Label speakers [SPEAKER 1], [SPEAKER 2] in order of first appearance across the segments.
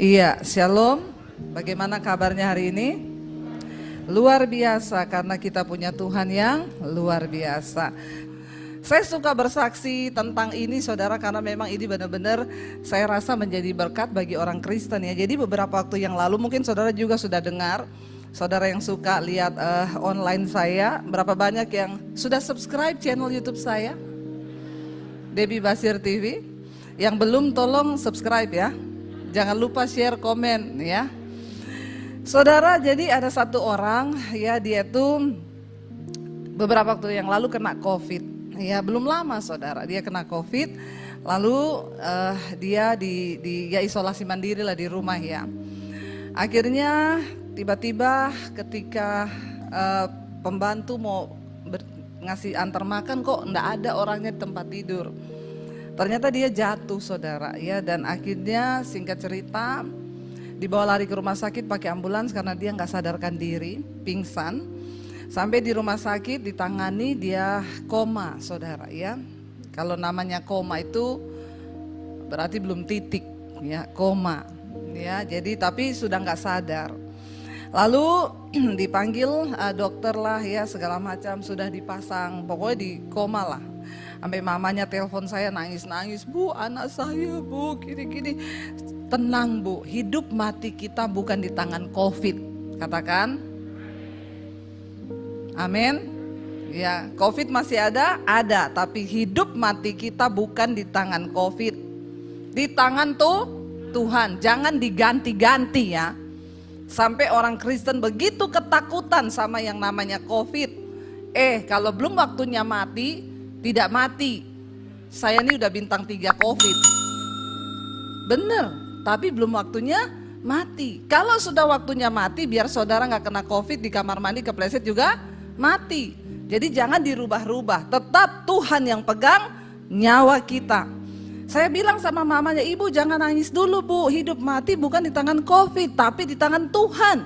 [SPEAKER 1] Iya, shalom. Bagaimana kabarnya hari ini? Luar biasa karena kita punya Tuhan yang luar biasa. Saya suka bersaksi tentang ini saudara karena memang ini benar-benar saya rasa menjadi berkat bagi orang Kristen ya. Jadi beberapa waktu yang lalu mungkin saudara juga sudah dengar, saudara yang suka lihat online saya, berapa banyak yang sudah subscribe channel YouTube saya, Debbie Basir TV. Yang belum tolong subscribe ya. Jangan lupa share, komen ya. Saudara, jadi ada satu orang ya, dia tuh beberapa waktu yang lalu kena COVID. Ya belum lama saudara, dia kena COVID. Lalu dia di isolasi mandiri lah di rumah ya. Akhirnya tiba-tiba ketika pembantu mau ngasih antar makan kok enggak ada orangnya di tempat tidur. Ternyata dia jatuh saudara ya, dan akhirnya singkat cerita dibawa lari ke rumah sakit pakai ambulans karena dia nggak sadarkan diri, pingsan. Sampai di rumah sakit ditangani, dia koma saudara ya. Kalau namanya koma itu berarti belum titik ya, koma ya. Jadi tapi sudah nggak sadar. Lalu dipanggil dokter lah ya, segala macam sudah dipasang, pokoknya di koma lah. Sampai mamanya telepon saya nangis-nangis, "Bu, anak saya bu, gini-gini." Tenang bu, hidup mati kita bukan di tangan COVID. Katakan amin. Ya, COVID masih ada, tapi hidup mati kita bukan di tangan COVID. Di tangan Tuhan, jangan diganti-ganti ya. Sampai orang Kristen begitu ketakutan sama yang namanya COVID. Kalau belum waktunya mati, tidak mati. Saya ini udah bintang 3 COVID. Bener, tapi belum waktunya mati. Kalau sudah waktunya mati, biar saudara gak kena COVID, di kamar mandi kepleset juga mati. Jadi jangan dirubah-rubah, tetap Tuhan yang pegang nyawa kita. Saya bilang sama mamanya, "Ibu jangan nangis dulu bu, hidup mati bukan di tangan COVID, tapi di tangan Tuhan."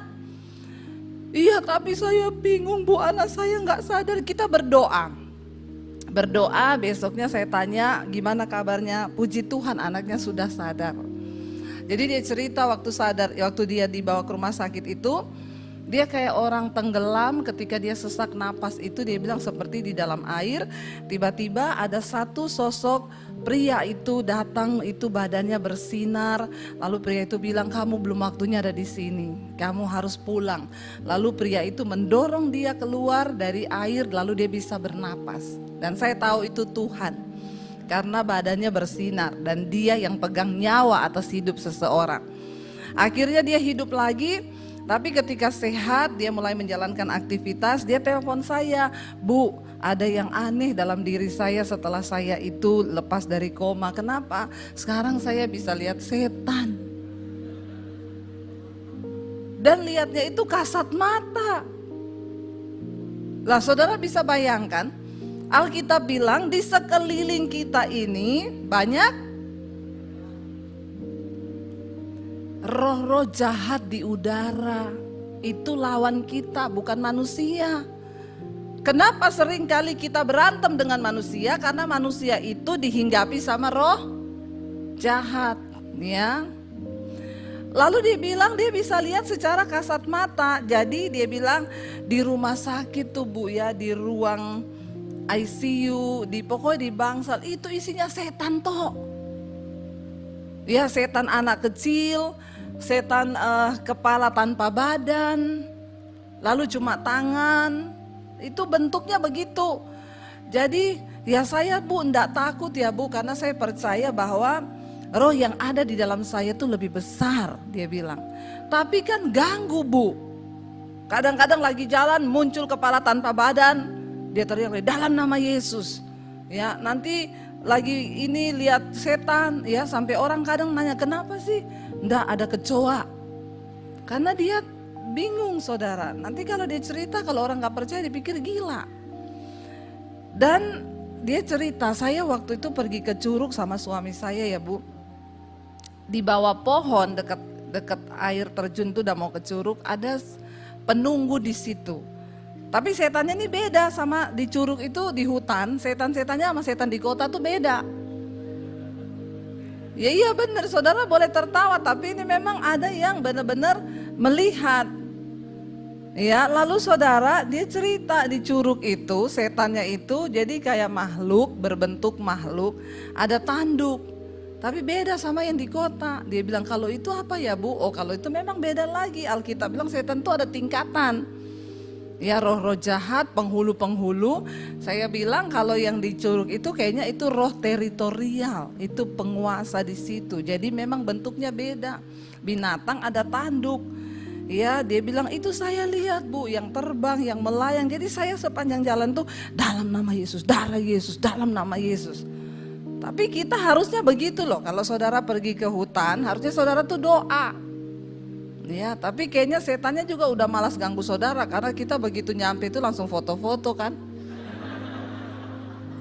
[SPEAKER 1] "Iya tapi saya bingung bu, anak saya gak sadar." Kita berdoa, besoknya saya tanya gimana kabarnya, puji Tuhan anaknya sudah sadar. Jadi dia cerita waktu dia dibawa ke rumah sakit itu, dia kayak orang tenggelam. Ketika dia sesak napas itu, dia bilang seperti di dalam air. Tiba-tiba ada satu sosok pria itu datang, itu badannya bersinar. Lalu pria itu bilang, "Kamu belum waktunya ada di sini, kamu harus pulang." Lalu pria itu mendorong dia keluar dari air, lalu dia bisa bernapas. Dan saya tahu itu Tuhan, karena badannya bersinar dan dia yang pegang nyawa atas hidup seseorang. Akhirnya dia hidup lagi. Tapi ketika sehat, dia mulai menjalankan aktivitas, dia telepon saya, "Bu, ada yang aneh dalam diri saya setelah saya itu lepas dari koma. Kenapa? Sekarang saya bisa lihat setan. Dan lihatnya itu kasat mata." Lah saudara bisa bayangkan, Alkitab bilang di sekeliling kita ini banyak roh-roh jahat di udara. Itu lawan kita, bukan manusia. Kenapa sering kali kita berantem dengan manusia? Karena manusia itu dihinggapi sama roh jahat ya. Lalu dia bilang dia bisa lihat secara kasat mata. Jadi dia bilang di rumah sakit tuh bu ya, di ruang ICU, pokoknya di bangsal itu isinya setan toh. Ya, setan anak kecil, setan kepala tanpa badan, lalu cuma tangan, itu bentuknya begitu. Jadi ya saya bu enggak takut ya bu, karena saya percaya bahwa roh yang ada di dalam saya itu lebih besar, dia bilang. Tapi kan ganggu bu, kadang-kadang lagi jalan muncul kepala tanpa badan, dia teriak dalam nama Yesus. Ya nanti lagi ini lihat setan ya, sampai orang kadang nanya, "Kenapa sih?" "Enggak, ada kecoa." Karena dia bingung saudara. Nanti kalau dia cerita, kalau orang gak percaya dipikir gila. Dan dia cerita, "Saya waktu itu pergi ke Curug sama suami saya ya bu. Di bawah pohon dekat air terjun tuh udah mau ke Curug, ada penunggu di situ. Tapi setannya ini beda sama di Curug itu, di hutan, setan-setannya sama setan di kota tuh beda. Ya iya benar, saudara boleh tertawa, tapi ini memang ada yang benar-benar melihat. Ya, lalu saudara dia cerita di curug itu, setannya itu jadi kayak makhluk, berbentuk makhluk, ada tanduk. Tapi beda sama yang di kota. Dia bilang kalau itu apa ya Bu? Oh kalau itu memang beda lagi. Alkitab bilang setan itu ada tingkatan. Ya roh-roh jahat, penghulu-penghulu. Saya bilang kalau yang di curug itu kayaknya itu roh teritorial, itu penguasa di situ. Jadi memang bentuknya beda. Binatang ada tanduk. Ya dia bilang itu saya lihat Bu, yang terbang, yang melayang. Jadi saya sepanjang jalan tuh dalam nama Yesus, darah Yesus, dalam nama Yesus. Tapi kita harusnya begitu loh. Kalau saudara pergi ke hutan, harusnya saudara tuh doa. Ya, tapi kayaknya setannya juga udah malas ganggu saudara karena kita begitu nyampe itu langsung foto-foto kan.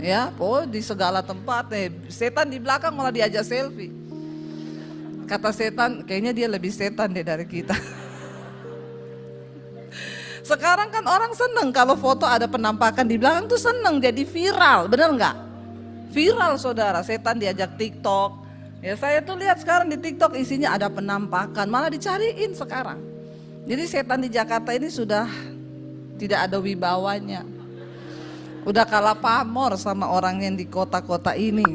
[SPEAKER 1] Ya, di segala tempat nih. Setan di belakang malah diajak selfie. Kata setan, kayaknya dia lebih setan deh dari kita. Sekarang kan orang seneng kalau foto ada penampakan di belakang tuh seneng, jadi viral, bener nggak? Viral saudara, setan diajak TikTok. Ya saya tuh lihat sekarang di TikTok isinya ada penampakan, malah dicariin sekarang. Jadi setan di Jakarta ini sudah tidak ada wibawanya. Udah kalah pamor sama orang yang di kota-kota ini.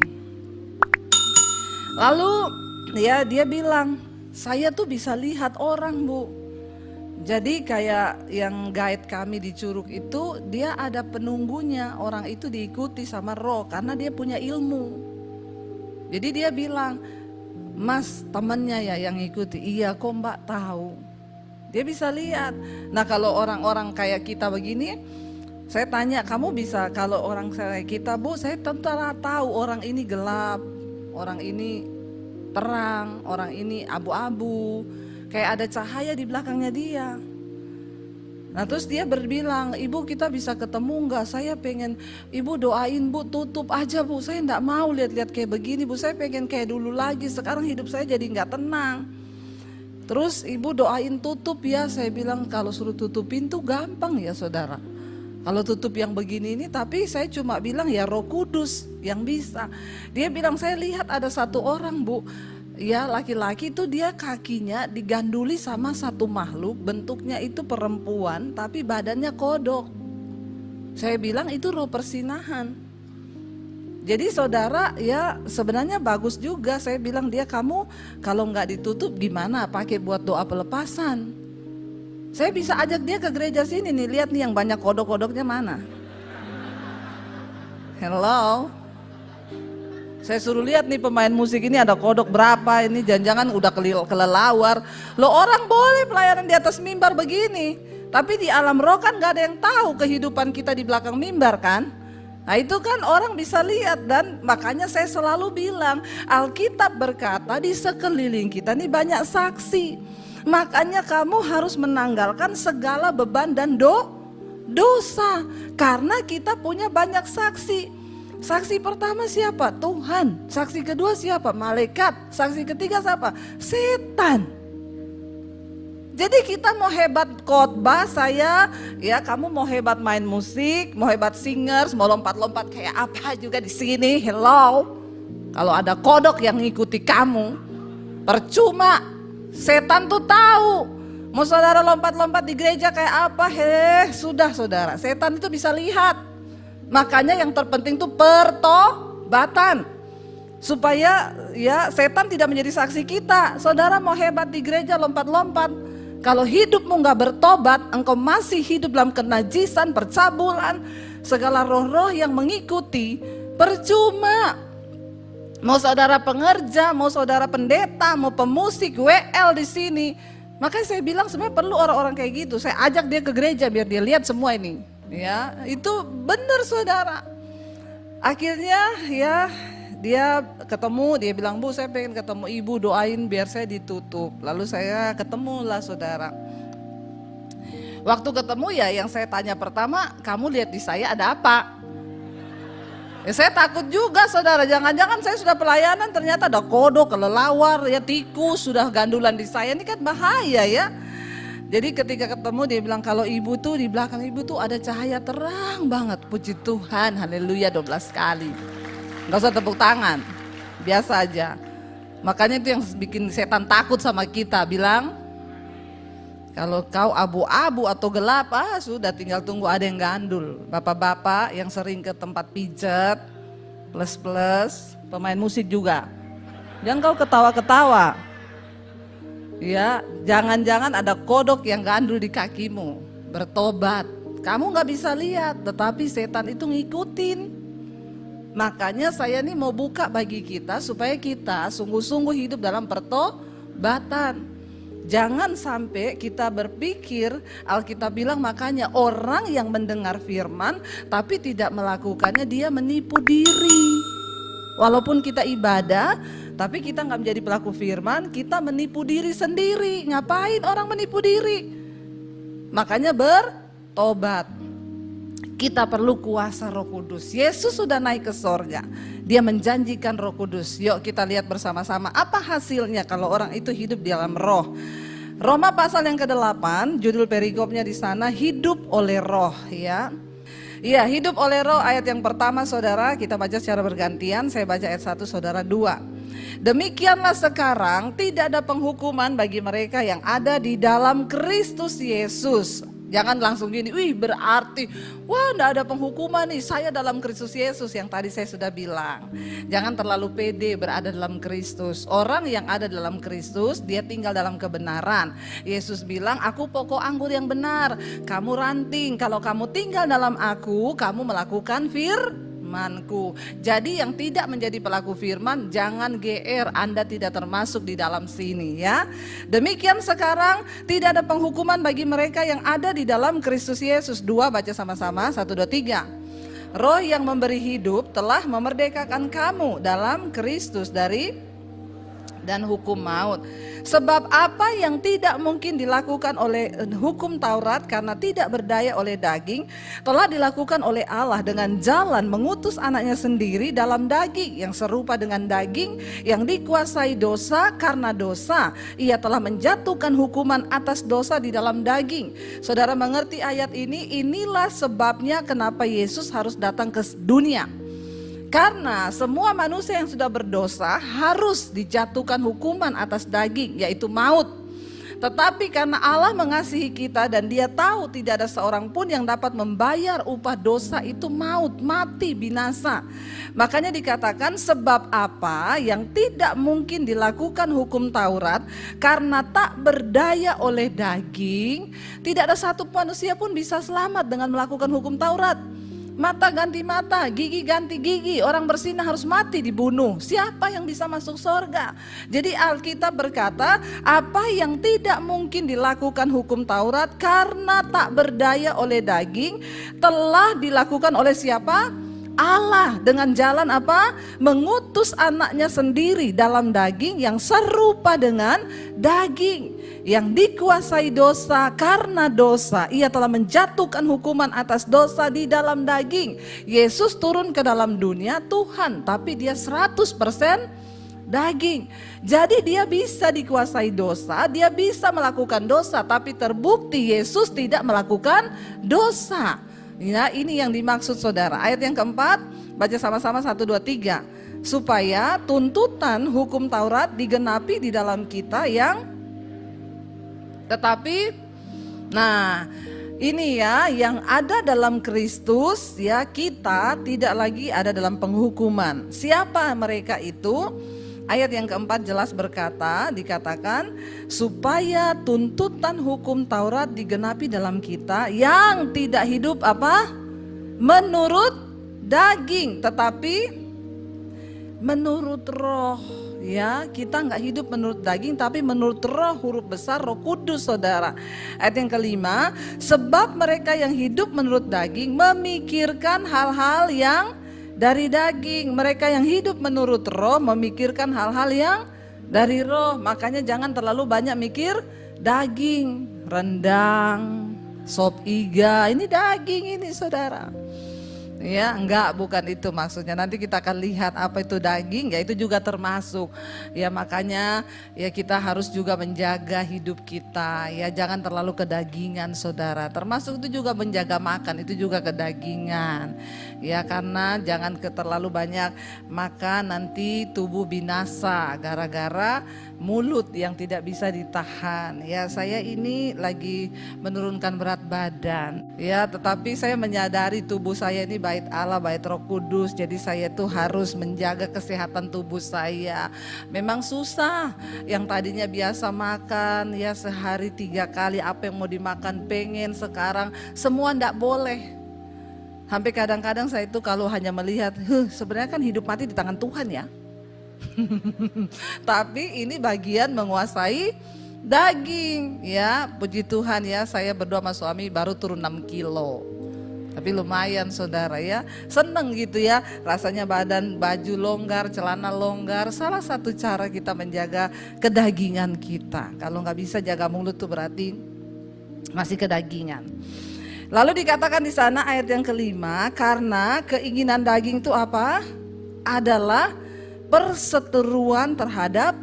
[SPEAKER 1] Lalu ya dia bilang, saya tuh bisa lihat orang Bu. Jadi kayak yang guide kami di curug itu, dia ada penunggunya, orang itu diikuti sama roh karena dia punya ilmu. Jadi dia bilang, Mas temennya ya yang ikuti, iya kok Mbak tahu. Dia bisa lihat. Nah kalau orang-orang kayak kita begini, saya tanya kamu bisa, kalau orang kayak kita Bu, saya tentu tahu orang ini gelap, orang ini terang, orang ini abu-abu. Kayak ada cahaya di belakangnya dia. Nah terus dia berbilang, Ibu kita bisa ketemu enggak? Saya pengen, Ibu doain Bu, tutup aja Bu. Saya enggak mau lihat-lihat kayak begini Bu. Saya pengen kayak dulu lagi. Sekarang hidup saya jadi enggak tenang. Terus Ibu doain tutup ya. Saya bilang kalau suruh tutup pintu gampang ya saudara. Kalau tutup yang begini ini, tapi saya cuma bilang ya Roh Kudus yang bisa. Dia bilang saya lihat ada satu orang Bu. Ya laki-laki itu dia kakinya diganduli sama satu makhluk, bentuknya itu perempuan tapi badannya kodok. Saya bilang itu roh persinahan. Jadi saudara ya sebenarnya bagus juga. Saya bilang dia kamu kalau nggak ditutup gimana pakai buat doa pelepasan. Saya bisa ajak dia ke gereja sini nih, lihat nih yang banyak kodok-kodoknya mana. Hello. Saya suruh lihat nih pemain musik ini ada kodok berapa, ini jangan-jangan udah kelelawar. Loh orang boleh pelayanan di atas mimbar begini, tapi di alam roh kan gak ada yang tahu kehidupan kita di belakang mimbar kan. Nah itu kan orang bisa lihat dan makanya saya selalu bilang Alkitab berkata di sekeliling kita nih banyak saksi. Makanya kamu harus menanggalkan segala beban dan dosa karena kita punya banyak saksi. Saksi pertama siapa? Tuhan. Saksi kedua siapa? Malaikat. Saksi ketiga siapa? Setan. Jadi kita mau hebat khotbah saya, ya kamu mau hebat main musik, mau hebat singers, mau lompat-lompat kayak apa juga di sini. Hello. Kalau ada kodok yang ngikuti kamu, percuma. Setan tuh tahu. Mau saudara lompat-lompat di gereja kayak apa? Sudah saudara. Setan itu bisa lihat. Makanya yang terpenting itu pertobatan. Supaya ya setan tidak menjadi saksi kita. Saudara mau hebat di gereja lompat-lompat. Kalau hidupmu gak bertobat, engkau masih hidup dalam kenajisan, percabulan, segala roh-roh yang mengikuti, percuma. Mau saudara pengerja, mau saudara pendeta, mau pemusik, WL di sini. Makanya saya bilang sebenarnya perlu orang-orang kayak gitu. Saya ajak dia ke gereja biar dia lihat semua ini. Ya, itu benar saudara. Akhirnya ya dia ketemu, dia bilang Bu saya pengen ketemu Ibu, doain biar saya ditutup. Lalu saya ketemulah saudara. Waktu ketemu ya yang saya tanya pertama, kamu lihat di saya ada apa? Ya saya takut juga saudara, jangan-jangan saya sudah pelayanan ternyata ada kodok, kelelawar, ya tikus sudah gandulan di saya, ini kan bahaya ya. Jadi ketika ketemu dia bilang kalau Ibu tuh di belakang Ibu tuh ada cahaya terang banget. Puji Tuhan, haleluya 12 kali. Gak usah tepuk tangan, biasa aja. Makanya itu yang bikin setan takut sama kita, bilang kalau kau abu-abu atau gelap, sudah tinggal tunggu ada yang gandul. Bapak-bapak yang sering ke tempat pijat, plus-plus, pemain musik juga. Jangan kau ketawa-ketawa. Ya, jangan-jangan ada kodok yang gandul di kakimu. Bertobat. Kamu gak bisa lihat, tetapi setan itu ngikutin. Makanya saya nih mau buka bagi kita supaya kita sungguh-sungguh hidup dalam pertobatan. Jangan sampai kita berpikir, Alkitab bilang makanya orang yang mendengar firman tapi tidak melakukannya dia menipu diri. Walaupun kita ibadah tapi kita gak menjadi pelaku firman, kita menipu diri sendiri. Ngapain orang menipu diri? Makanya bertobat. Kita perlu kuasa Roh Kudus. Yesus sudah naik ke sorga. Dia menjanjikan Roh Kudus. Yuk kita lihat bersama-sama apa hasilnya kalau orang itu hidup di dalam roh. Roma pasal yang ke-8, judul perikopnya di sana, hidup oleh roh, ya. Iya, hidup oleh roh. Ayat yang pertama saudara, kita baca secara bergantian. Saya baca ayat 1, saudara 2. Demikianlah sekarang tidak ada penghukuman bagi mereka yang ada di dalam Kristus Yesus. Jangan langsung gini, wih berarti, wah enggak ada penghukuman nih, saya dalam Kristus Yesus. Yang tadi saya sudah bilang, jangan terlalu pede berada dalam Kristus. Orang yang ada dalam Kristus, dia tinggal dalam kebenaran. Yesus bilang, aku pokok anggur yang benar, kamu ranting. Kalau kamu tinggal dalam aku, kamu melakukan firmanku. Jadi yang tidak menjadi pelaku firman, jangan GR, Anda tidak termasuk di dalam sini, ya. Demikian sekarang tidak ada penghukuman bagi mereka yang ada di dalam Kristus Yesus. 2, baca sama-sama, 1, 2, 3. Roh yang memberi hidup telah memerdekakan kamu dalam Kristus dari dan hukum maut. Sebab apa yang tidak mungkin dilakukan oleh hukum Taurat karena tidak berdaya oleh daging, telah dilakukan oleh Allah dengan jalan mengutus anaknya sendiri dalam daging yang serupa dengan daging yang dikuasai dosa. Karena dosa ia telah menjatuhkan hukuman atas dosa di dalam daging. Saudara mengerti ayat ini? Inilah sebabnya kenapa Yesus harus datang ke dunia. Karena semua manusia yang sudah berdosa harus dijatuhkan hukuman atas daging, yaitu maut. Tetapi karena Allah mengasihi kita dan Dia tahu tidak ada seorang pun yang dapat membayar upah dosa itu maut, mati, binasa. Makanya dikatakan sebab apa yang tidak mungkin dilakukan hukum Taurat karena tak berdaya oleh daging, tidak ada satu manusia pun bisa selamat dengan melakukan hukum Taurat. Mata ganti mata, gigi ganti gigi, orang bersinah harus mati dibunuh. Siapa yang bisa masuk surga? Jadi Alkitab berkata, apa yang tidak mungkin dilakukan hukum Taurat karena tak berdaya oleh daging, telah dilakukan oleh siapa? Allah dengan jalan apa? Mengutus anaknya sendiri dalam daging yang serupa dengan daging. Yang dikuasai dosa karena dosa, ia telah menjatuhkan hukuman atas dosa di dalam daging. Yesus turun ke dalam dunia Tuhan, tapi dia 100% daging. Jadi dia bisa dikuasai dosa, dia bisa melakukan dosa, tapi terbukti Yesus tidak melakukan dosa. Ya, ini yang dimaksud saudara. Ayat yang keempat, baca sama-sama 1, 2, 3. Supaya tuntutan hukum Taurat digenapi di dalam kita yang tetapi, nah ini ya yang ada dalam Kristus, ya kita tidak lagi ada dalam penghukuman. Siapa mereka itu? Ayat yang keempat jelas dikatakan supaya tuntutan hukum Taurat digenapi dalam kita yang tidak hidup apa? Menurut daging, tetapi menurut roh. Ya, kita nggak hidup menurut daging tapi menurut roh, huruf besar Roh Kudus, saudara. Ayat yang kelima, sebab mereka yang hidup menurut daging memikirkan hal-hal yang dari daging. Mereka yang hidup menurut roh memikirkan hal-hal yang dari roh. Makanya jangan terlalu banyak mikir daging, rendang, sop iga, ini daging ini saudara. Ya, enggak, bukan itu maksudnya. Nanti kita akan lihat apa itu daging, ya itu juga termasuk. Ya makanya ya kita harus juga menjaga hidup kita. Ya jangan terlalu kedagingan, saudara. Termasuk itu juga menjaga makan, itu juga kedagingan. Ya karena jangan terlalu banyak makan, nanti tubuh binasa gara-gara mulut yang tidak bisa ditahan. Ya saya ini lagi menurunkan berat badan. Ya tetapi saya menyadari tubuh saya ini bait Allah, bait Roh Kudus. Jadi saya tuh harus menjaga kesehatan tubuh saya. Memang susah. Yang tadinya biasa makan ya sehari 3 kali apa yang mau dimakan pengen, sekarang semua ndak boleh. Sampai kadang-kadang saya itu kalau hanya melihat, sebenarnya kan hidup mati di tangan Tuhan ya. Tapi ini bagian menguasai daging ya. Puji Tuhan ya, saya berdua sama suami baru turun 6 kilo. Tapi lumayan saudara ya, seneng gitu ya, rasanya badan baju longgar, celana longgar. Salah satu cara kita menjaga kedagingan kita. Kalau nggak bisa jaga mulut tuh berarti masih kedagingan. Lalu dikatakan di sana ayat yang kelima, karena keinginan daging itu apa? Adalah perseteruan terhadap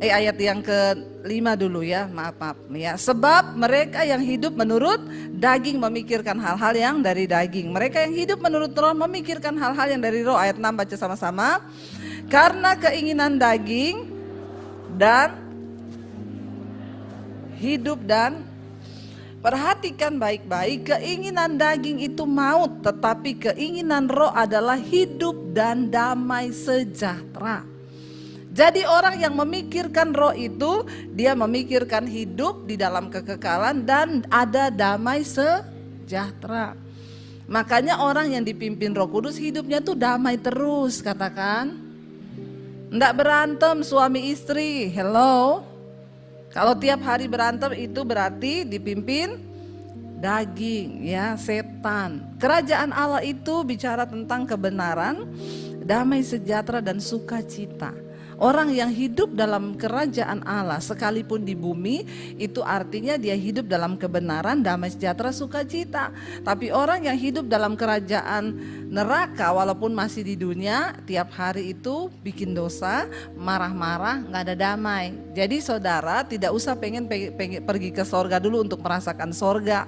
[SPEAKER 1] ayat yang kelima dulu ya, maaf ya. Sebab mereka yang hidup menurut daging memikirkan hal-hal yang dari daging. Mereka yang hidup menurut roh memikirkan hal-hal yang dari roh. Ayat 6 baca sama-sama. Karena keinginan daging dan hidup dan perhatikan baik-baik, keinginan daging itu maut, tetapi keinginan roh adalah hidup dan damai sejahtera. Jadi orang yang memikirkan roh itu, dia memikirkan hidup di dalam kekekalan dan ada damai sejahtera. Makanya orang yang dipimpin Roh Kudus hidupnya tuh damai terus, katakan. Nggak berantem suami istri, hello. Kalau tiap hari berantem itu berarti dipimpin daging ya, setan. Kerajaan Allah itu bicara tentang kebenaran, damai sejahtera dan sukacita. Orang yang hidup dalam kerajaan Allah sekalipun di bumi itu artinya dia hidup dalam kebenaran, damai sejahtera, sukacita. Tapi orang yang hidup dalam kerajaan neraka walaupun masih di dunia tiap hari itu bikin dosa, marah-marah, gak ada damai. Jadi saudara tidak usah pengen pergi ke sorga dulu untuk merasakan sorga.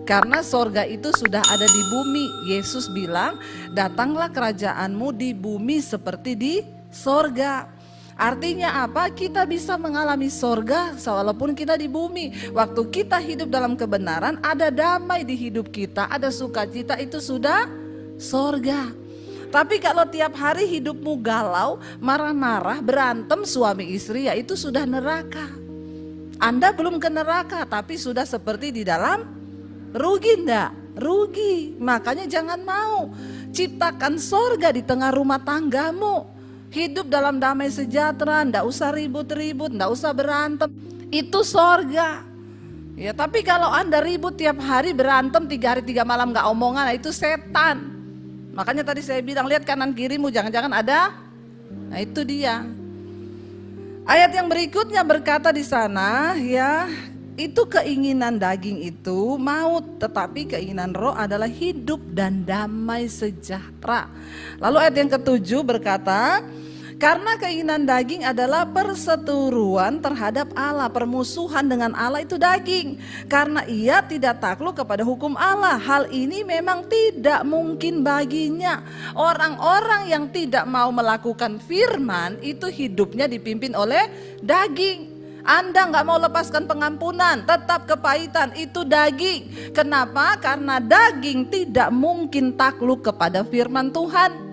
[SPEAKER 1] Karena sorga itu sudah ada di bumi. Yesus bilang datanglah kerajaanmu di bumi seperti di sorga. Artinya apa? Kita bisa mengalami sorga walaupun kita di bumi. Waktu kita hidup dalam kebenaran, ada damai di hidup kita, ada sukacita, itu sudah sorga. Tapi kalau tiap hari hidupmu galau, marah-marah, berantem suami istri, ya itu sudah neraka. Anda belum ke neraka tapi sudah seperti di dalam rugi enggak? Rugi. Makanya jangan mau. Ciptakan sorga di tengah rumah tanggamu. Hidup dalam damai sejahtera, ndak usah ribut-ribut, ndak usah berantem. Itu sorga. Ya, tapi kalau Anda ribut tiap hari, berantem 3 hari 3 malam nggak omongan, itu setan. Makanya tadi saya bilang lihat kanan kirimu, jangan-jangan ada. Nah itu dia. Ayat yang berikutnya berkata di sana ya, itu keinginan daging itu maut, tetapi keinginan roh adalah hidup dan damai sejahtera. Lalu ayat yang ke-7 berkata, karena keinginan daging adalah perseteruan terhadap Allah, permusuhan dengan Allah itu daging. Karena ia tidak takluk kepada hukum Allah. Hal ini memang tidak mungkin baginya. Orang-orang yang tidak mau melakukan firman itu hidupnya dipimpin oleh daging. Anda nggak mau lepaskan pengampunan, tetap kepahitan, itu daging. Kenapa? Karena daging tidak mungkin takluk kepada firman Tuhan.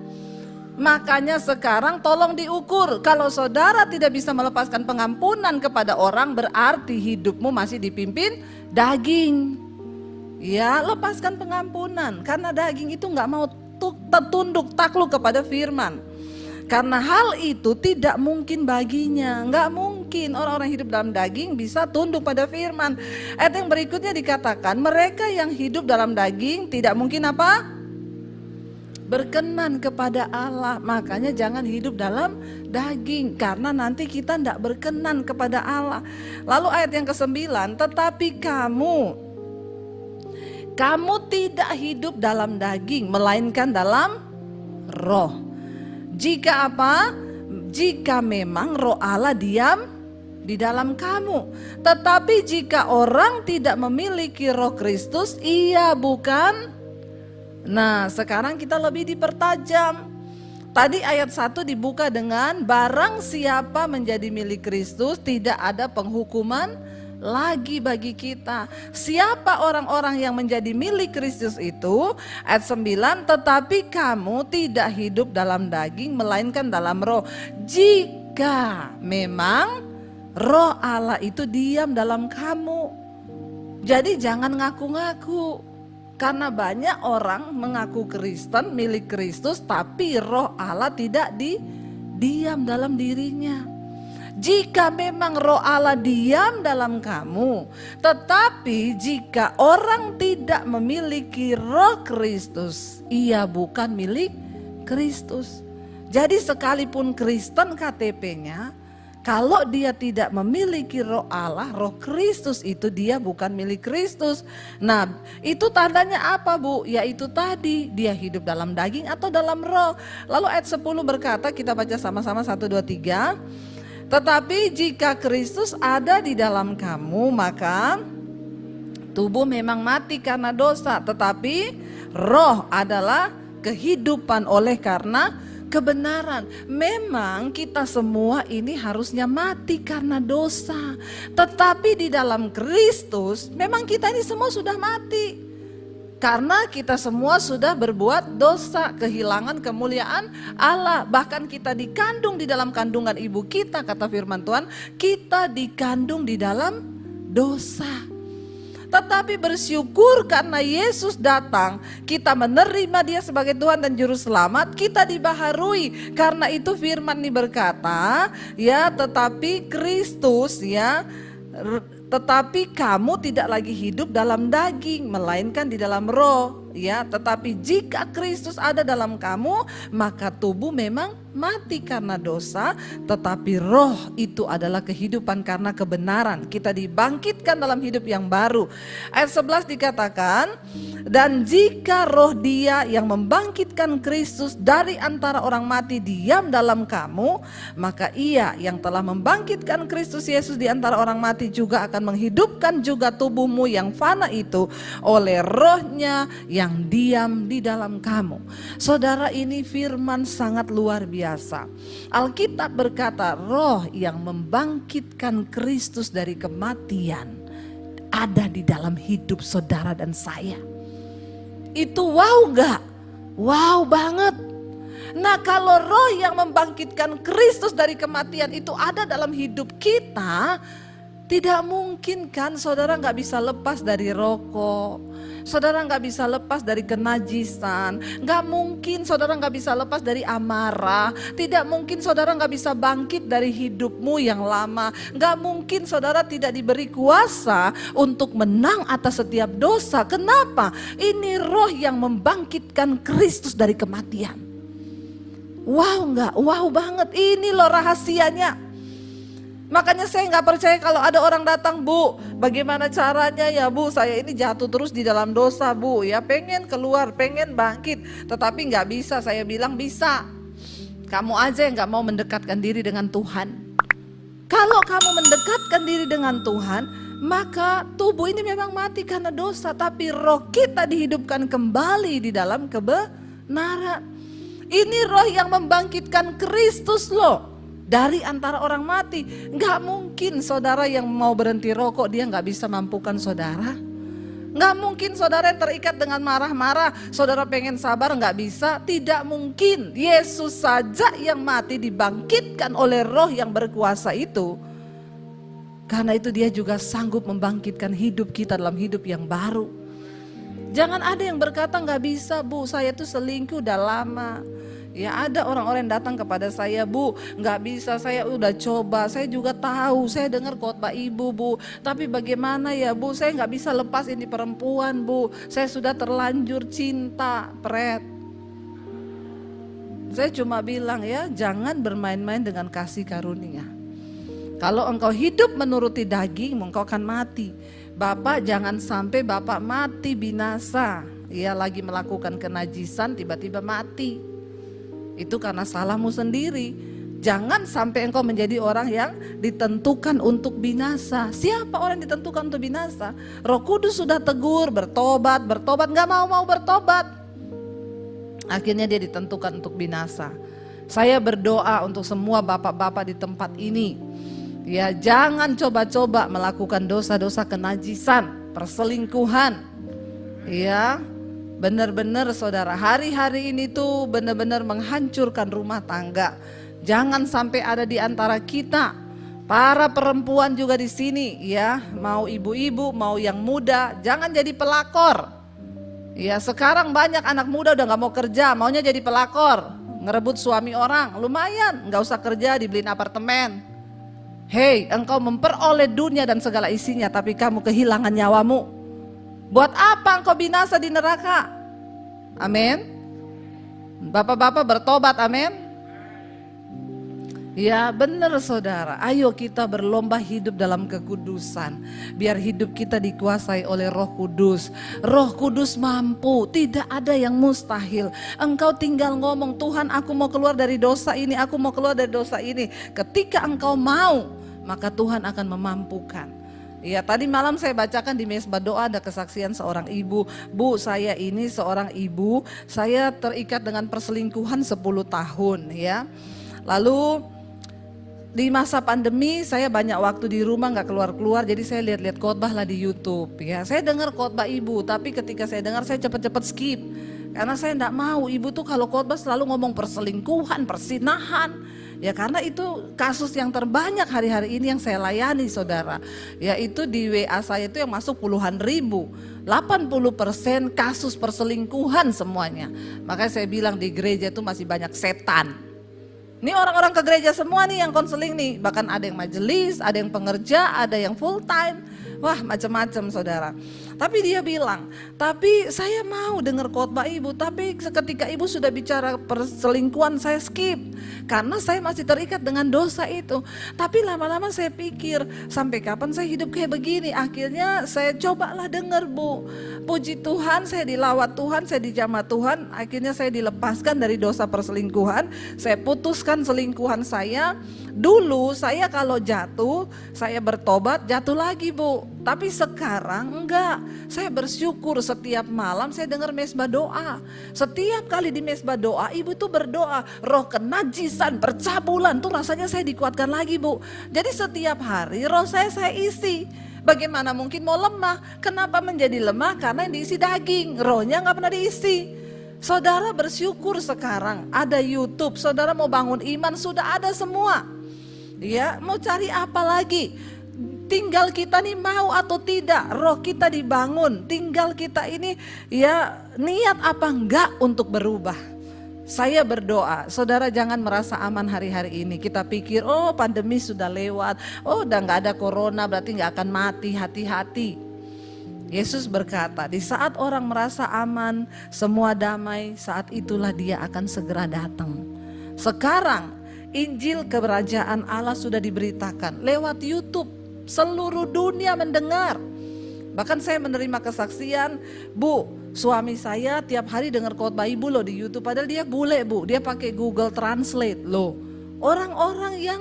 [SPEAKER 1] Makanya sekarang tolong diukur. Kalau saudara tidak bisa melepaskan pengampunan kepada orang, berarti hidupmu masih dipimpin daging. Ya, lepaskan pengampunan. Karena daging itu nggak mau tunduk takluk kepada firman. Karena hal itu tidak mungkin baginya. Nggak mungkin orang-orang hidup dalam daging bisa tunduk pada firman. Ayat yang berikutnya dikatakan, mereka yang hidup dalam daging tidak mungkin apa? Berkenan kepada Allah. Makanya jangan hidup dalam daging, karena nanti kita tidak berkenan kepada Allah. Lalu ayat yang ke-9, tetapi kamu Kamu tidak hidup dalam daging, melainkan dalam roh. Jika apa? Jika memang roh Allah diam di dalam kamu. Tetapi jika orang tidak memiliki roh Kristus, ia bukan. Nah, sekarang kita lebih dipertajam. Tadi ayat 1 dibuka dengan barang siapa menjadi milik Kristus, tidak ada penghukuman lagi bagi kita. Siapa orang-orang yang menjadi milik Kristus itu? Ayat 9, tetapi kamu tidak hidup dalam daging melainkan dalam roh. Jika memang roh Allah itu diam dalam kamu. Jadi jangan ngaku-ngaku. Karena banyak orang mengaku Kristen, milik Kristus, tapi roh Allah tidak diam dalam dirinya. Jika memang roh Allah diam dalam kamu, tetapi jika orang tidak memiliki roh Kristus, ia bukan milik Kristus. Jadi sekalipun Kristen KTP-nya, kalau dia tidak memiliki roh Allah, roh Kristus itu dia bukan milik Kristus. Nah, itu tandanya apa, Bu? Yaitu tadi, dia hidup dalam daging atau dalam roh. Lalu ayat 10 berkata, kita baca sama-sama 1, 2, 3. Tetapi jika Kristus ada di dalam kamu, maka tubuh memang mati karena dosa, tetapi roh adalah kehidupan oleh karena kebenaran. Memang kita semua ini harusnya mati karena dosa. Tetapi di dalam Kristus memang kita ini semua sudah mati. Karena kita semua sudah berbuat dosa, kehilangan kemuliaan Allah. Bahkan kita dikandung di dalam kandungan ibu kita, kata firman Tuhan, kita dikandung di dalam dosa. Tetapi bersyukur karena Yesus datang, kita menerima dia sebagai Tuhan dan Juru Selamat, kita dibaharui. Karena itu firman ini berkata, ya tetapi Kristus ya, tetapi kamu tidak lagi hidup dalam daging, melainkan di dalam roh. Ya, tetapi jika Kristus ada dalam kamu, maka tubuh memang mati karena dosa, tetapi roh itu adalah kehidupan karena kebenaran. Kita dibangkitkan dalam hidup yang baru. Ayat 11 dikatakan, dan jika roh dia yang membangkitkan Kristus dari antara orang mati diam dalam kamu, maka ia yang telah membangkitkan Kristus Yesus di antara orang mati juga akan menghidupkan juga tubuhmu yang fana itu oleh rohnya yang diam di dalam kamu. Saudara, ini firman sangat luar biasa. Alkitab berkata roh yang membangkitkan Kristus dari kematian ada di dalam hidup saudara dan saya. Itu wow gak? Wow banget. Nah, kalau roh yang membangkitkan Kristus dari kematian itu ada dalam hidup kita, tidak mungkin kan saudara gak bisa lepas dari rokok, saudara gak bisa lepas dari kenajisan, gak mungkin saudara gak bisa lepas dari amarah, tidak mungkin saudara gak bisa bangkit dari hidupmu yang lama, gak mungkin saudara tidak diberi kuasa untuk menang atas setiap dosa. Kenapa? Ini roh yang membangkitkan Kristus dari kematian. Wow gak? Wow banget, ini loh rahasianya. Makanya saya nggak percaya kalau ada orang datang, Bu, bagaimana caranya ya Bu, saya ini jatuh terus di dalam dosa Bu, ya pengen keluar, pengen bangkit, tetapi nggak bisa. Saya bilang bisa, kamu aja yang nggak mau mendekatkan diri dengan Tuhan. Kalau kamu mendekatkan diri dengan Tuhan, maka tubuh ini memang mati karena dosa, tapi roh kita dihidupkan kembali di dalam kebenaran. Ini roh yang membangkitkan Kristus loh dari antara orang mati. Gak mungkin saudara yang mau berhenti rokok dia gak bisa mampukan saudara. Gak mungkin saudara yang terikat dengan marah-marah, saudara pengen sabar gak bisa. Tidak mungkin. Yesus saja yang mati dibangkitkan oleh roh yang berkuasa itu. Karena itu dia juga sanggup membangkitkan hidup kita dalam hidup yang baru. Jangan ada yang berkata gak bisa Bu, saya tuh selingkuh udah lama. Ya ada orang-orang yang datang kepada saya, Bu, gak bisa, saya udah coba, saya juga tahu, saya dengar khotbah ibu Bu, tapi bagaimana ya Bu, saya gak bisa lepas ini perempuan Bu, saya sudah terlanjur cinta, pret. Saya cuma bilang ya, jangan bermain-main dengan kasih karunia. Kalau engkau hidup menuruti daging, engkau akan mati. Bapak, jangan sampai Bapak mati binasa. Ia lagi melakukan kenajisan tiba-tiba mati. Itu karena salahmu sendiri. Jangan sampai engkau menjadi orang yang ditentukan untuk binasa. Siapa orang yang ditentukan untuk binasa? Roh Kudus sudah tegur, bertobat, gak mau bertobat. Akhirnya dia ditentukan untuk binasa. Saya berdoa untuk semua bapak-bapak di tempat ini. Ya, jangan coba-coba melakukan dosa-dosa kenajisan, perselingkuhan. Ya, benar-benar saudara, hari-hari ini tuh benar-benar menghancurkan rumah tangga. Jangan sampai ada di antara kita, para perempuan juga di sini ya, mau ibu-ibu, mau yang muda, jangan jadi pelakor. Ya, sekarang banyak anak muda udah gak mau kerja, maunya jadi pelakor, ngerebut suami orang, lumayan, gak usah kerja, dibeliin apartemen. Hei, engkau memperoleh dunia dan segala isinya, tapi kamu kehilangan nyawamu. Buat apa engkau binasa di neraka? Amin. Bapak-bapak bertobat, amin. Ya benar saudara, ayo kita berlomba hidup dalam kekudusan. Biar hidup kita dikuasai oleh Roh Kudus. Roh Kudus mampu, tidak ada yang mustahil. Engkau tinggal ngomong, Tuhan aku mau keluar dari dosa ini, aku mau keluar dari dosa ini. Ketika engkau mau, maka Tuhan akan memampukan. Ya, tadi malam saya bacakan di mesbah doa ada kesaksian seorang ibu. Bu, saya ini seorang ibu, saya terikat dengan perselingkuhan 10 tahun ya. Lalu di masa pandemi saya banyak waktu di rumah gak keluar-keluar, jadi saya lihat-lihat khotbah lah di YouTube ya. Saya dengar khotbah ibu, tapi ketika saya dengar saya cepat-cepat skip. Karena saya gak mau, ibu tuh kalau khotbah selalu ngomong perselingkuhan, persinahan. Ya karena itu kasus yang terbanyak hari-hari ini yang saya layani saudara. Yaitu di WA saya itu yang masuk puluhan ribu. 80% kasus perselingkuhan semuanya. Makanya saya bilang di gereja itu masih banyak setan. Ini orang-orang ke gereja semua nih yang konseling nih. Bahkan ada yang majelis, ada yang pengerja, ada yang full time. Wah macam-macam saudara. Tapi dia bilang, tapi saya mau dengar khotbah ibu. Tapi ketika ibu sudah bicara perselingkuhan saya skip. Karena saya masih terikat dengan dosa itu. Tapi lama-lama saya pikir, sampai kapan saya hidup kayak begini. Akhirnya saya cobalah dengar bu. Puji Tuhan, saya dilawat Tuhan, saya dijamah Tuhan. Akhirnya saya dilepaskan dari dosa perselingkuhan. Saya putuskan selingkuhan saya. Dulu saya kalau jatuh, saya bertobat, jatuh lagi bu. Tapi sekarang enggak. Saya bersyukur setiap malam saya dengar mesbah doa. Setiap kali di mesbah doa, ibu tuh berdoa. Roh kenajisan, percabulan tuh rasanya saya dikuatkan lagi bu. Jadi setiap hari roh saya isi. Bagaimana mungkin mau lemah? Kenapa menjadi lemah? Karena yang diisi daging, rohnya gak pernah diisi. Saudara bersyukur sekarang ada YouTube, saudara mau bangun iman sudah ada semua. Ya, mau cari apa lagi? Tinggal kita nih mau atau tidak, roh kita dibangun. Tinggal kita ini ya niat apa enggak untuk berubah. Saya berdoa, saudara jangan merasa aman hari-hari ini. Kita pikir, oh pandemi sudah lewat, oh udah gak ada corona berarti gak akan mati, hati-hati. Yesus berkata, di saat orang merasa aman, semua damai, saat itulah dia akan segera datang. Sekarang Injil kerajaan Allah sudah diberitakan lewat YouTube. Seluruh dunia mendengar. Bahkan saya menerima kesaksian, bu, suami saya tiap hari dengar khotbah ibu loh di YouTube. Padahal dia bule bu, dia pakai Google Translate loh. Orang-orang yang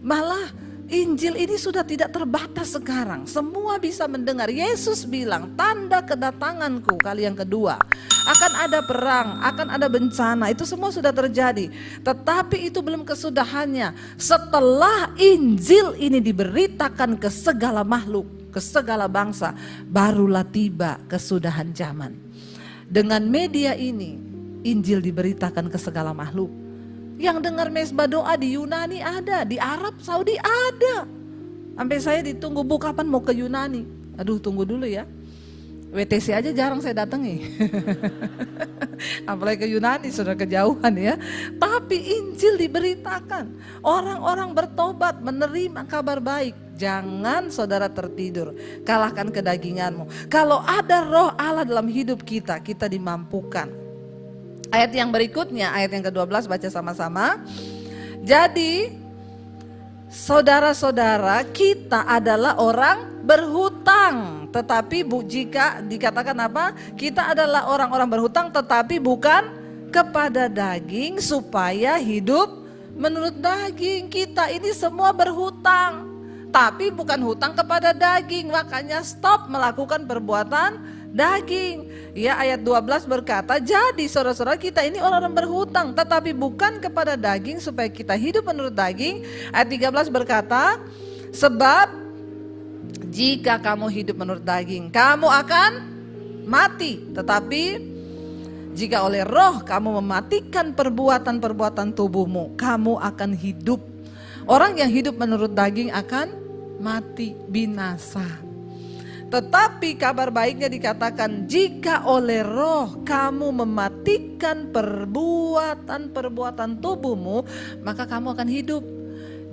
[SPEAKER 1] malah Injil ini sudah tidak terbatas sekarang. Semua bisa mendengar. Yesus bilang tanda kedatanganku kali yang kedua. Akan ada perang, akan ada bencana. Itu semua sudah terjadi. Tetapi itu belum kesudahannya. Setelah Injil ini diberitakan ke segala makhluk, ke segala bangsa, barulah tiba kesudahan zaman. Dengan media ini, Injil diberitakan ke segala makhluk. Yang dengar mesbah doa di Yunani ada, di Arab Saudi ada. Sampai saya ditunggu, bu kapan mau ke Yunani? Aduh tunggu dulu ya. WTC aja jarang saya datangi. Apalagi ke Yunani sudah kejauhan ya. Tapi Injil diberitakan. Orang-orang bertobat menerima kabar baik. Jangan saudara tertidur. Kalahkan kedaginganmu. Kalau ada roh Allah dalam hidup kita, kita dimampukan. Ayat yang berikutnya, ayat yang ke-12 baca sama-sama. Jadi Saudara-saudara, kita adalah orang berhutang. Tetapi jika dikatakan apa? Kita adalah orang-orang berhutang tetapi bukan kepada daging supaya hidup menurut daging. Kita ini semua berhutang, tapi bukan hutang kepada daging. Makanya stop melakukan perbuatan daging. Ya, ayat 12 berkata, jadi saudara-saudara, kita ini orang-orang berhutang tetapi bukan kepada daging supaya kita hidup menurut daging. Ayat 13 berkata, sebab jika kamu hidup menurut daging, kamu akan mati. Tetapi jika oleh roh kamu mematikan perbuatan-perbuatan tubuhmu, kamu akan hidup. Orang yang hidup menurut daging akan mati, binasa. Tetapi kabar baiknya dikatakan, jika oleh roh kamu mematikan perbuatan-perbuatan tubuhmu, maka kamu akan hidup.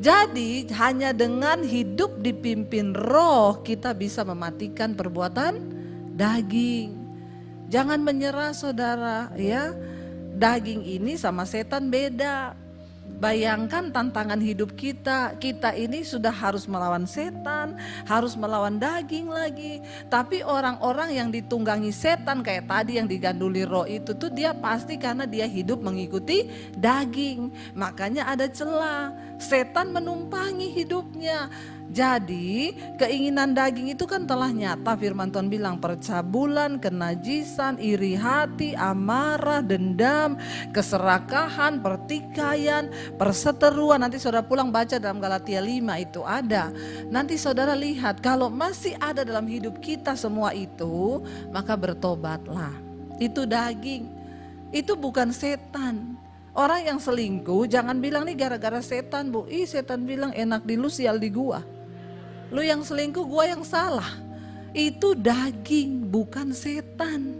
[SPEAKER 1] Jadi hanya dengan hidup dipimpin roh kita bisa mematikan perbuatan daging. Jangan menyerah saudara, ya. Daging ini sama setan beda. Bayangkan tantangan hidup kita. Kita ini sudah harus melawan setan, harus melawan daging lagi. Tapi orang-orang yang ditunggangi setan kayak tadi yang diganduli roh itu tuh dia pasti karena dia hidup mengikuti daging. Makanya ada celah. Setan menumpangi hidupnya. Jadi keinginan daging itu kan telah nyata, firman Tuhan bilang percabulan, kenajisan, iri hati, amarah, dendam, keserakahan, pertikaian, perseteruan. Nanti saudara pulang baca dalam Galatia 5 itu ada. Nanti saudara lihat kalau masih ada dalam hidup kita semua itu, maka bertobatlah. Itu daging, itu bukan setan. Orang yang selingkuh jangan bilang nih gara-gara setan bu. Setan bilang enak di lu sial di gua. Lu yang selingkuh, gua yang salah. Itu daging, bukan setan.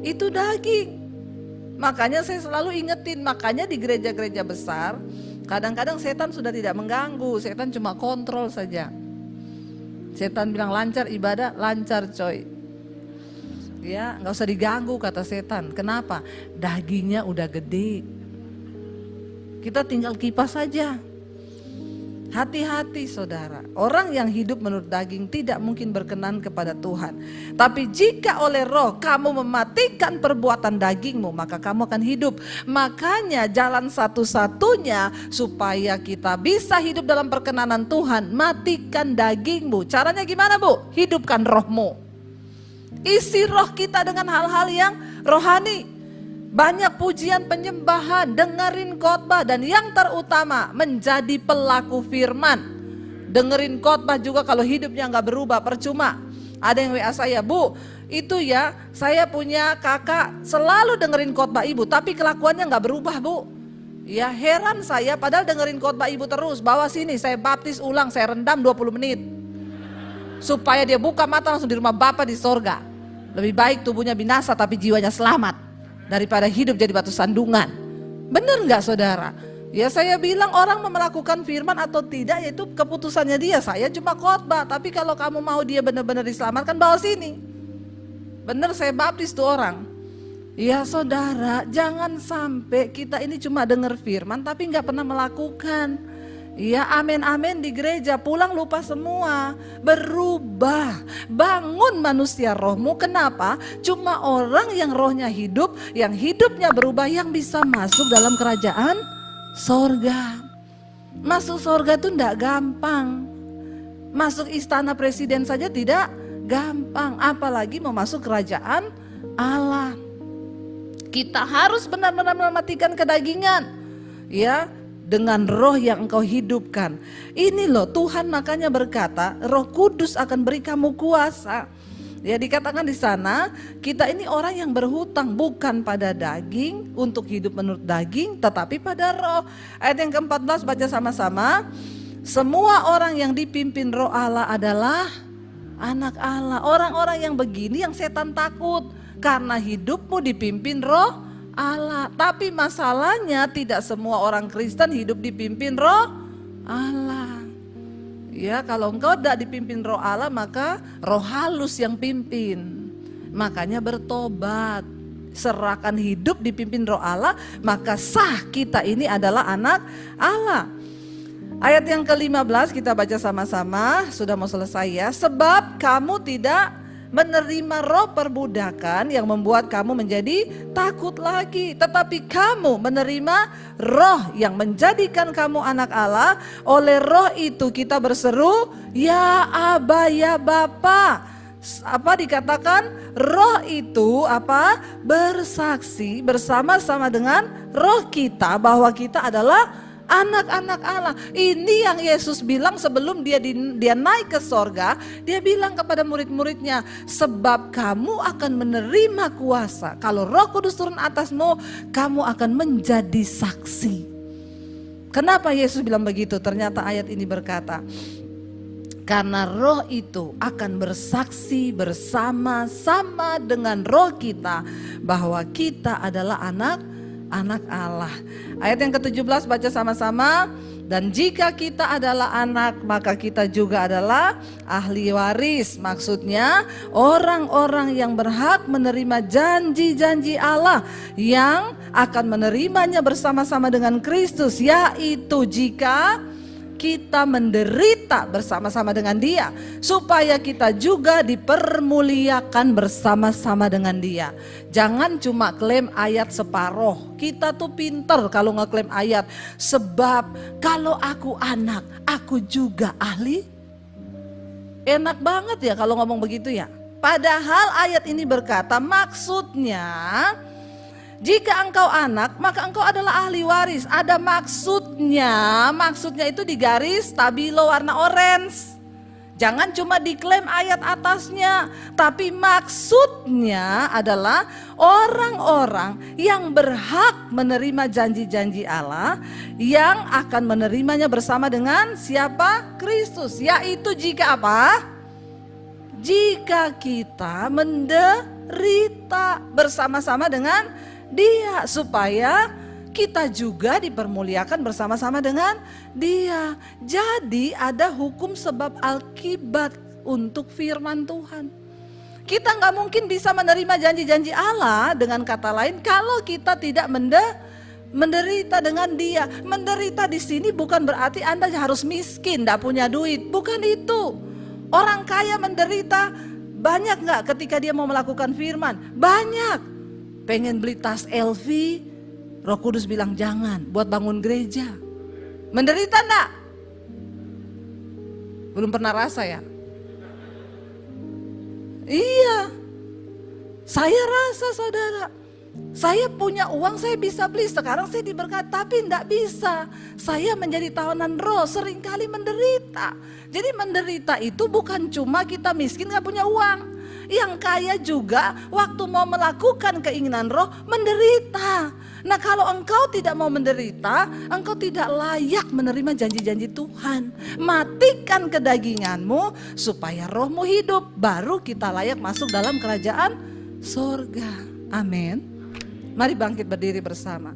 [SPEAKER 1] Itu daging. Makanya saya selalu ingetin, makanya di gereja-gereja besar kadang-kadang setan sudah tidak mengganggu, setan cuma kontrol saja. Setan bilang lancar ibadah, lancar coy. Ya, nggak usah diganggu kata setan. Kenapa? Dagingnya udah gede. Kita tinggal kipas saja. Hati-hati saudara, orang yang hidup menurut daging tidak mungkin berkenan kepada Tuhan. Tapi jika oleh roh kamu mematikan perbuatan dagingmu, maka kamu akan hidup. Makanya jalan satu-satunya supaya kita bisa hidup dalam perkenanan Tuhan, matikan dagingmu. Caranya gimana bu? Hidupkan rohmu. Isi roh kita dengan hal-hal yang rohani. Banyak pujian penyembahan, dengerin khotbah, dan yang terutama menjadi pelaku firman. Dengerin khotbah juga kalau hidupnya gak berubah percuma. Ada yang WA saya, bu itu ya saya punya kakak selalu dengerin khotbah ibu tapi kelakuannya gak berubah bu. Ya heran saya padahal dengerin khotbah ibu terus, bawa sini saya baptis ulang, saya rendam 20 menit. Supaya dia buka mata langsung di rumah Bapa di sorga. Lebih baik tubuhnya binasa tapi jiwanya selamat daripada hidup jadi batu sandungan. Benar nggak saudara? Ya saya bilang orang mau melakukan firman atau tidak yaitu keputusannya dia. Saya cuma khotbah, tapi kalau kamu mau dia benar-benar diselamatkan bawa sini. Benar saya baptis tuh orang. Ya saudara, jangan sampai kita ini cuma dengar firman tapi nggak pernah melakukan. Ya amin-amin di gereja, pulang lupa semua. Berubah, bangun manusia rohmu. Kenapa? Cuma orang yang rohnya hidup, yang hidupnya berubah, yang bisa masuk dalam kerajaan sorga. Masuk sorga itu tidak gampang. Masuk istana presiden saja tidak gampang, apalagi mau masuk kerajaan Allah. Kita harus benar-benar mematikan kedagingan, ya, dengan roh yang engkau hidupkan. Ini loh Tuhan makanya berkata, Roh Kudus akan beri kamu kuasa. Ya dikatakan di sana, kita ini orang yang berhutang bukan pada daging untuk hidup menurut daging, tetapi pada roh. Ayat yang ke-14 baca sama-sama. Semua orang yang dipimpin roh Allah adalah anak Allah. Orang-orang yang begini yang setan takut karena hidupmu dipimpin roh Allah. Tapi masalahnya tidak semua orang Kristen hidup dipimpin roh Allah. Ya kalau engkau tidak dipimpin roh Allah maka roh halus yang pimpin. Makanya bertobat, serahkan hidup dipimpin roh Allah, maka sah kita ini adalah anak Allah. Ayat yang ke-15 kita baca sama-sama, sudah mau selesai ya. Sebab kamu tidak menerima roh perbudakan yang membuat kamu menjadi takut lagi, tetapi kamu menerima roh yang menjadikan kamu anak Allah. Oleh roh itu kita berseru, ya Aba, ya Bapa. Apa dikatakan? Roh itu apa? Bersaksi bersama-sama dengan roh kita bahwa kita adalah anak-anak Allah. Ini yang Yesus bilang sebelum dia naik ke sorga. Dia bilang kepada murid-muridnya, sebab kamu akan menerima kuasa. Kalau Roh Kudus turun atasmu, kamu akan menjadi saksi. Kenapa Yesus bilang begitu? Ternyata ayat ini berkata, karena roh itu akan bersaksi bersama-sama dengan roh kita bahwa kita adalah anak Allah. Ayat yang ke-17 baca sama-sama. Dan jika kita adalah anak, maka kita juga adalah ahli waris. Maksudnya orang-orang yang berhak menerima janji-janji Allah yang akan menerimanya bersama-sama dengan Kristus, yaitu jika kita menderita bersama-sama dengan Dia, supaya kita juga dipermuliakan bersama-sama dengan Dia. Jangan cuma klaim ayat separoh. Kita tuh pinter kalau ngeklaim ayat. Sebab kalau aku anak, aku juga ahli. Enak banget ya kalau ngomong begitu ya. Padahal ayat ini berkata maksudnya, jika engkau anak, maka engkau adalah ahli waris. Ada maksudnya itu di garis stabilo warna orange. Jangan cuma diklaim ayat atasnya, tapi maksudnya adalah orang-orang yang berhak menerima janji-janji Allah, yang akan menerimanya bersama dengan siapa? Kristus. Yaitu jika apa? Jika kita menderita bersama-sama dengan Dia, supaya kita juga dipermuliakan bersama-sama dengan Dia. Jadi ada hukum sebab akibat untuk firman Tuhan. Kita nggak mungkin bisa menerima janji-janji Allah, dengan kata lain, kalau kita tidak menderita dengan Dia. Menderita di sini bukan berarti Anda harus miskin, tidak punya duit, bukan itu. Orang kaya menderita banyak nggak ketika dia mau melakukan firman? Banyak. Pengen beli tas LV, Roh Kudus bilang jangan, buat bangun gereja. Menderita enggak? Belum pernah rasa ya? Iya. Saya rasa saudara. Saya punya uang, saya bisa beli. Sekarang saya diberkati, tapi enggak bisa. Saya menjadi tawanan roh, seringkali menderita. Jadi menderita itu bukan cuma kita miskin gak punya uang. Yang kaya juga waktu mau melakukan keinginan roh menderita. Nah kalau engkau tidak mau menderita, engkau tidak layak menerima janji-janji Tuhan. Matikan kedaginganmu supaya rohmu hidup, baru kita layak masuk dalam kerajaan sorga. Amin. Mari bangkit berdiri bersama.